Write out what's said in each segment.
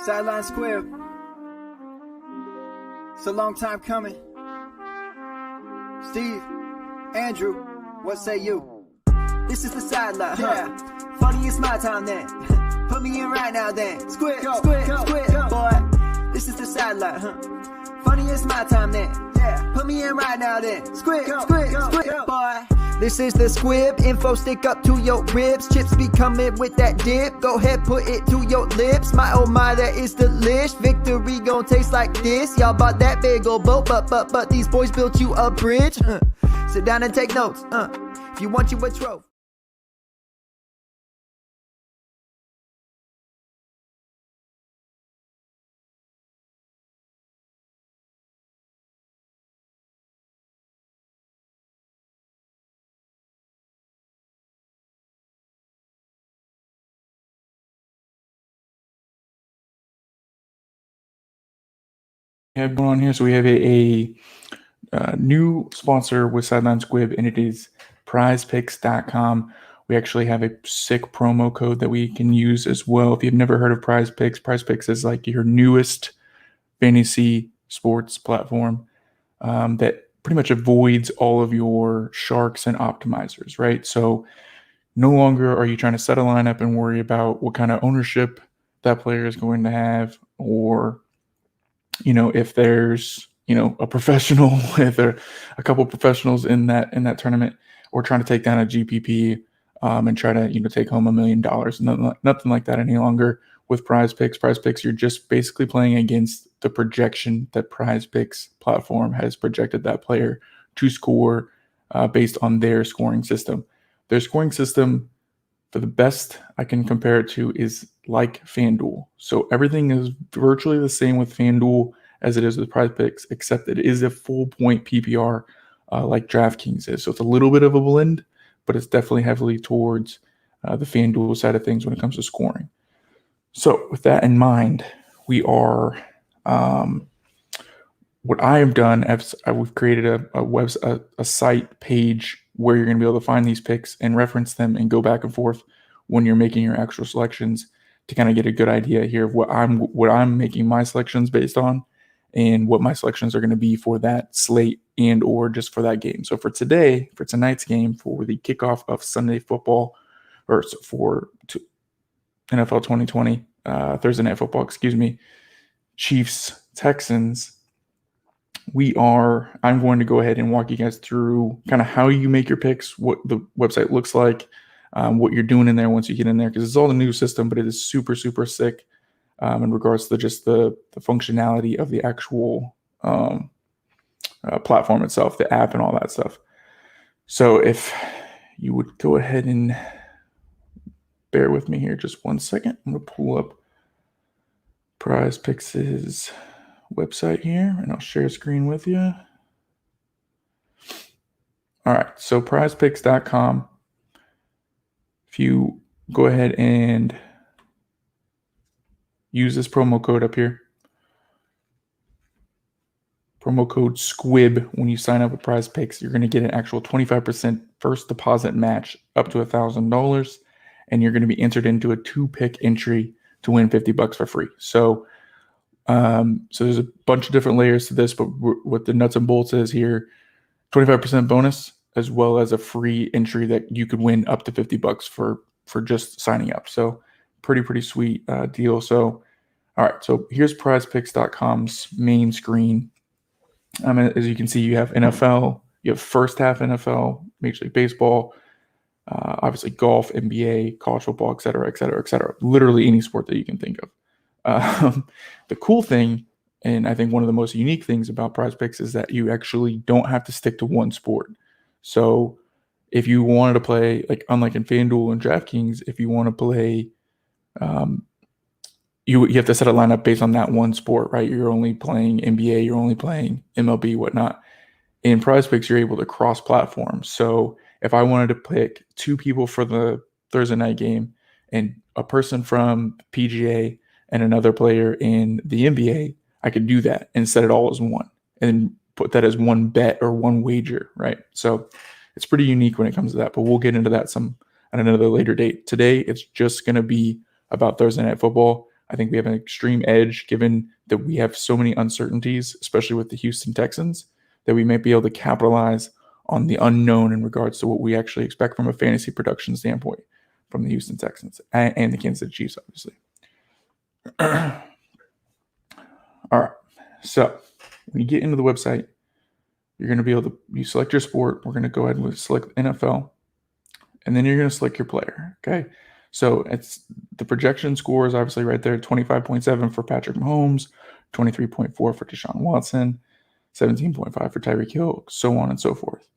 Sideline Squib. It's a long time coming. Steve, Andrew, what say you? This is the sideline, yeah. Funny, it's my time then. Put me in right now then. Squib, squib, boy. This is the sideline, Funny, it's my time then. Yeah. Put me in right now then. Squib, boy. This is the squib, info stick up to your ribs. Chips be coming with that dip. Go ahead, put it to your lips. My oh my, that is delish. Victory gon' taste like this. Y'all bought that big old boat, but these boys built you a bridge. Sit down and take notes. If you want you a trophy. Have going on here. So we have a new sponsor with Sideline Squib, and it is prizepicks.com. We actually have a sick promo code that we can use as well. If you've never heard of Prize Picks is like your newest fantasy sports platform that pretty much avoids all of your sharks and optimizers, right? So no longer are you trying to set a lineup and worry about what kind of ownership that player is going to have, or if there's a professional, if there are a couple professionals in that tournament, or trying to take down a GPP and try to take home $1 million. Nothing like that any longer with Prize Picks. Prize Picks, you're just basically playing against the projection that Prize Picks platform has projected that player to score based on their scoring system. Their scoring system, for the best I can compare it to, is like FanDuel. So everything is virtually the same with FanDuel as it is with Prize Picks, except it is a full point PPR like DraftKings is. So it's a little bit of a blend, but it's definitely heavily towards the FanDuel side of things when it comes to scoring. So with that in mind, we are what I have done, we've created a site page where you're going to be able to find these picks and reference them and go back and forth when you're making your actual selections to kind of get a good idea here of what I'm making my selections based on and what my selections are going to be for that slate and or just for that game. So for tonight's game, for the kickoff of Sunday football, or for NFL 2020, Thursday Night Football, Chiefs, Texans, I'm going to go ahead and walk you guys through kind of how you make your picks, what the website looks like, what you're doing in there once you get in there, because it's all the new system, but it is super, super sick in regards to just the functionality of the actual platform itself, the app and all that stuff. So if you would go ahead and bear with me here just 1 second, I'm going to pull up Prize Picks' website here, and I'll share screen with you. All right, so prizepicks.com. If you go ahead and use this promo code up here, promo code SQUIB, when you sign up with Prize Picks, you're going to get an actual 25% first deposit match up to $1,000, and you're going to be entered into a 2-pick entry to win $50 for free. So there's a bunch of different layers to this, but what the nuts and bolts is here, 25% bonus, as well as a free entry that you could win up to $50 for just signing up. So pretty sweet deal. So, all right. So here's prizepicks.com's main screen. As you can see, you have NFL, you have first half NFL, Major League Baseball, obviously golf, NBA, college football, et cetera, literally any sport that you can think of. The cool thing, and I think one of the most unique things about Prize Picks, is that you actually don't have to stick to one sport. So if you wanted to play, like unlike in FanDuel and DraftKings, if you want to play, you have to set a lineup based on that one sport, right? You're only playing NBA, you're only playing MLB, whatnot. In Prize Picks, you're able to cross-platform. So if I wanted to pick 2 people for the Thursday night game and a person from PGA and another player in the NBA, I could do that and set it all as one and put that as one bet or one wager, right? So it's pretty unique when it comes to that, but we'll get into that some at another later date. Today, it's just going to be about Thursday Night Football. I think we have an extreme edge given that we have so many uncertainties, especially with the Houston Texans, that we might be able to capitalize on the unknown in regards to what we actually expect from a fantasy production standpoint from the Houston Texans and the Kansas City Chiefs, obviously. All right. So when you get into the website, you're going to be able to, you select your sport. We're going to go ahead and select NFL, and then you're going to select your player. Okay. So it's the projection score is obviously right there, 25.7 for Patrick Mahomes, 23.4 for Deshaun Watson, 17.5 for Tyreek Hill, so on and so forth.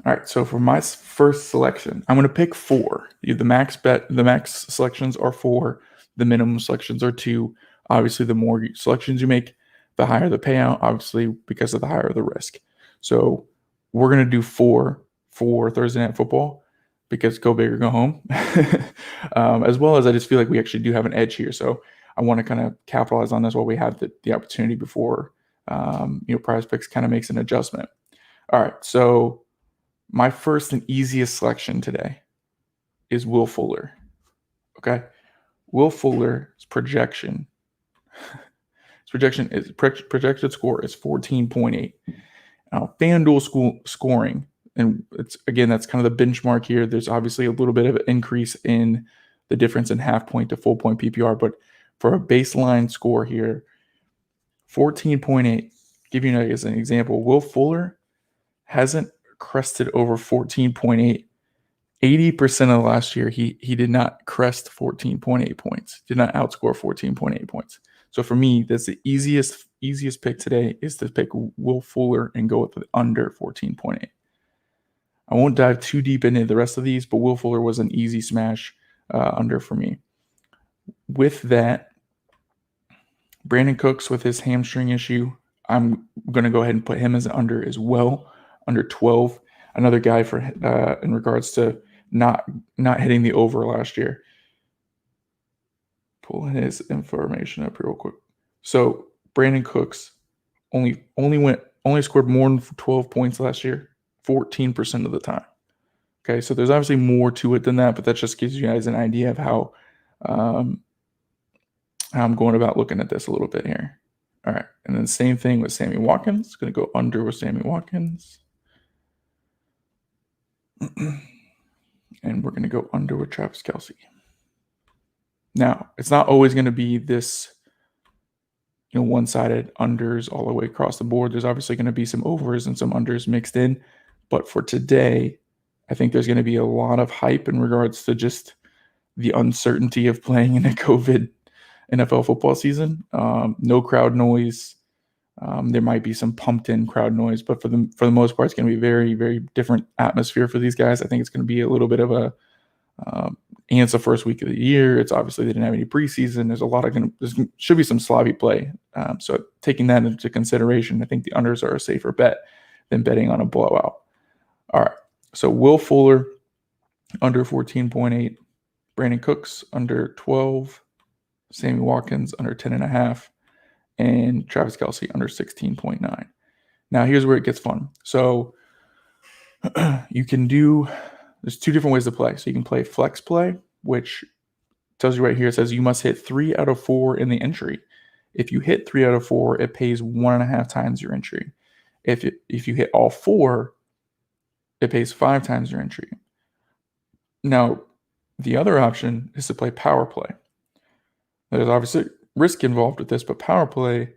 All right, so for my first selection, I'm going to pick 4. The max selections are 4. The minimum selections are 2. Obviously, the more selections you make, the higher the payout, obviously, because of the higher the risk. So we're going to do 4 for Thursday Night Football because go big or go home. As well as I just feel like we actually do have an edge here. So I want to kind of capitalize on this while we have the opportunity before, Prize Picks kind of makes an adjustment. All right, so my first and easiest selection today is Will Fuller. Okay. Will Fuller's projection. Projected score is 14.8. Now, FanDuel scoring, and that's kind of the benchmark here. There's obviously a little bit of an increase in the difference in half point to full point PPR, but for a baseline score here, 14.8. Give you as an example, Will Fuller hasn't crested over 14.8. 80% of last year, he did not crest 14.8 points, did not outscore 14.8 points. So for me, that's the easiest pick today is to pick Will Fuller and go with the under 14.8. I won't dive too deep into the rest of these, but Will Fuller was an easy smash under for me. With that, Brandon Cooks with his hamstring issue, I'm going to go ahead and put him as an under as well, under 12. Another guy for in regards to not hitting the over last year. Pulling his information up here real quick. So Brandon Cooks only scored more than 12 points last year, 14% of the time. Okay, so there's obviously more to it than that, but that just gives you guys an idea of how I'm going about looking at this a little bit here. All right, and then same thing with Sammy Watkins. Going to go under with Sammy Watkins. And we're going to go under with Travis Kelce. Now, it's not always going to be this, one-sided unders all the way across the board. There's obviously going to be some overs and some unders mixed in. But for today, I think there's going to be a lot of hype in regards to just the uncertainty of playing in a COVID NFL football season. No crowd noise. There might be some pumped-in crowd noise, but for the most part, it's going to be very, very different atmosphere for these guys. I think it's going to be a little bit of a and it's the first week of the year. It's obviously they didn't have any preseason. There should be some sloppy play. So taking that into consideration, I think the unders are a safer bet than betting on a blowout. All right. So Will Fuller under 14.8, Brandon Cooks under 12, Sammy Watkins under 10.5, and Travis Kelce under 16.9. Now here's where it gets fun. So there's 2 different ways to play. So you can play flex play, which tells you right here, it says you must hit 3 out of 4 in the entry. If you hit 3 out of 4, it pays 1.5 times your entry. If you hit all 4, it pays 5 times your entry. Now, the other option is to play power play. There's obviously risk involved with this, but power play,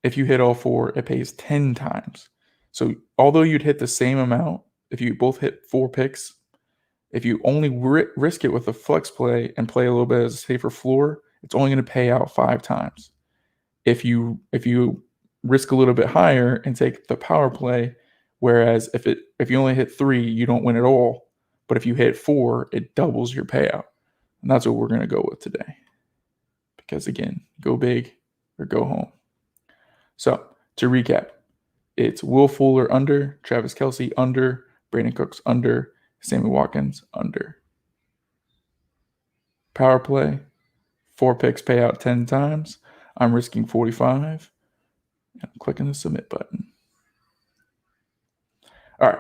if you hit all 4, it pays 10 times. So although you'd hit the same amount, if you both hit 4 picks, if you only risk it with a flex play and play a little bit as a safer floor, it's only going to pay out 5 times. If you risk a little bit higher and take the power play, whereas if you only hit 3, you don't win at all. But if you hit 4, it doubles your payout. And that's what we're going to go with today. Because again, go big or go home. So to recap, it's Will Fuller under, Travis Kelce under, Brandon Cooks under, Sammy Watkins under. Power play, 4 picks pay out 10 times. I'm risking 45. And I'm clicking the submit button. All right.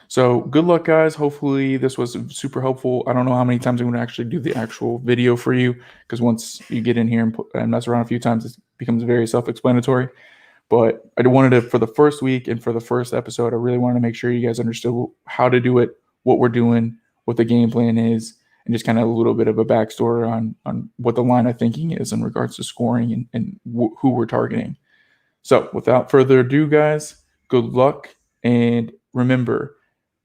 So good luck, guys. Hopefully this was super helpful. I don't know how many times I'm going to actually do the actual video for you, because once you get in here and mess around a few times, it becomes very self-explanatory. But I wanted to, for the first week and for the first episode, I really wanted to make sure you guys understood how to do it, what we're doing, what the game plan is, and just kind of a little bit of a backstory on what the line of thinking is in regards to scoring and who we're targeting. So without further ado, guys, good luck. And remember,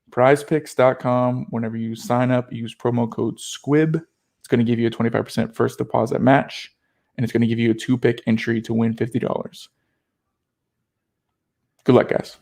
prizepicks.com, whenever you sign up, use promo code SQUIB. It's going to give you a 25% first deposit match, and it's going to give you a 2-pick entry to win $50. Good luck, guys.